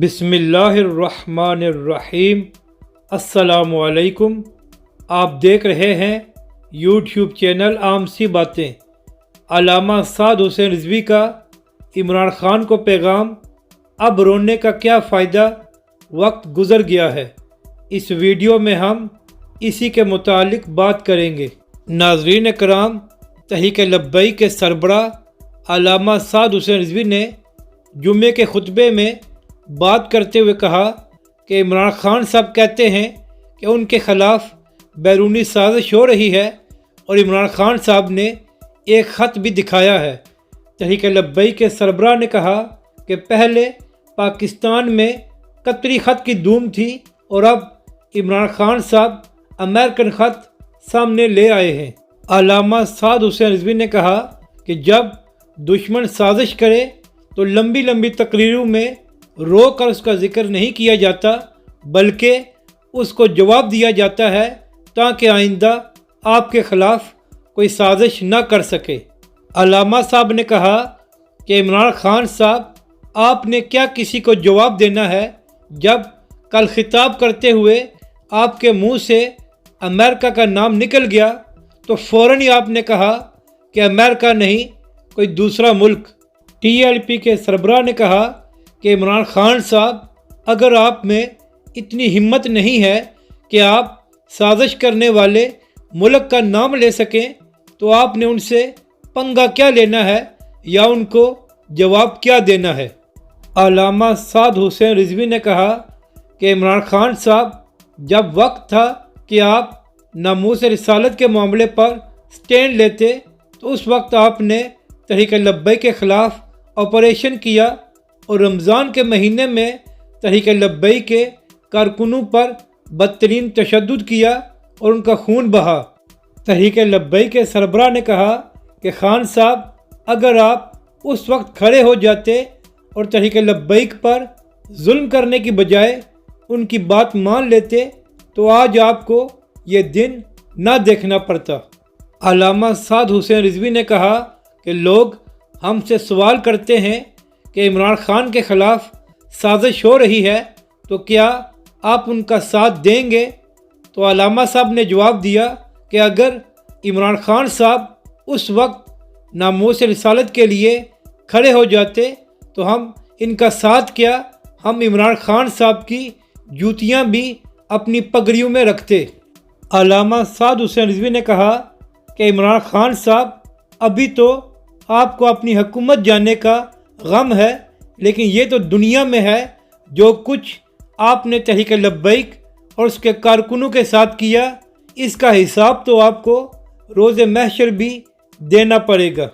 بسم اللہ الرحمن الرحیم۔ السلام علیکم۔ آپ دیکھ رہے ہیں یوٹیوب چینل عام سی باتیں۔ علامہ سعد حسین رضوی کا عمران خان کو پیغام، اب رونے کا کیا فائدہ، وقت گزر گیا ہے۔ اس ویڈیو میں ہم اسی کے متعلق بات کریں گے۔ ناظرین کرام، تحریک لبیک کے سربراہ علامہ سعد حسین رضوی نے جمعے کے خطبے میں بات کرتے ہوئے کہا کہ عمران خان صاحب کہتے ہیں کہ ان کے خلاف بیرونی سازش ہو رہی ہے، اور عمران خان صاحب نے ایک خط بھی دکھایا ہے۔ تحریک لبیک کے سربراہ نے کہا کہ پہلے پاکستان میں قطری خط کی دھوم تھی، اور اب عمران خان صاحب امریکن خط سامنے لے آئے ہیں۔ علامہ سعد حسین رضوی نے کہا کہ جب دشمن سازش کرے تو لمبی لمبی تقریروں میں رو کر اس کا ذکر نہیں کیا جاتا، بلکہ اس کو جواب دیا جاتا ہے تاکہ آئندہ آپ کے خلاف کوئی سازش نہ کر سکے۔ علامہ صاحب نے کہا کہ عمران خان صاحب، آپ نے کیا کسی کو جواب دینا ہے جب کل خطاب کرتے ہوئے آپ کے منہ سے امریکہ کا نام نکل گیا تو فوراً ہی آپ نے کہا کہ امریکہ نہیں، کوئی دوسرا ملک۔ ٹی ایل پی کے سربراہ نے کہا کہ عمران خان صاحب، اگر آپ میں اتنی ہمت نہیں ہے کہ آپ سازش کرنے والے ملک کا نام لے سکیں تو آپ نے ان سے پنگا کیا لینا ہے یا ان کو جواب کیا دینا ہے۔ علامہ سعد حسین رضوی نے کہا کہ عمران خان صاحب، جب وقت تھا کہ آپ ناموس رسالت کے معاملے پر سٹینڈ لیتے تو اس وقت آپ نے تحریک لبیک کے خلاف آپریشن کیا، اور رمضان کے مہینے میں تحریک لبیک کے کارکنوں پر بدترین تشدد کیا اور ان کا خون بہا۔ تحریک لبیک کے سربراہ نے کہا کہ خان صاحب، اگر آپ اس وقت کھڑے ہو جاتے اور تحریک لبیک پر ظلم کرنے کی بجائے ان کی بات مان لیتے تو آج آپ کو یہ دن نہ دیکھنا پڑتا۔ علامہ سعد حسین رضوی نے کہا کہ لوگ ہم سے سوال کرتے ہیں کہ عمران خان کے خلاف سازش ہو رہی ہے تو کیا آپ ان کا ساتھ دیں گے؟ تو علامہ صاحب نے جواب دیا کہ اگر عمران خان صاحب اس وقت ناموس رسالت کے لیے کھڑے ہو جاتے تو ہم ان کا ساتھ کیا، ہم عمران خان صاحب کی جوتیاں بھی اپنی پگڑیوں میں رکھتے۔ علامہ سعد حسین رضوی نے کہا کہ عمران خان صاحب، ابھی تو آپ کو اپنی حکومت جانے کا غم ہے، لیکن یہ تو دنیا میں ہے جو کچھ آپ نے تحریک لبیک اور اس کے کارکنوں کے ساتھ کیا، اس کا حساب تو آپ کو روز محشر بھی دینا پڑے گا۔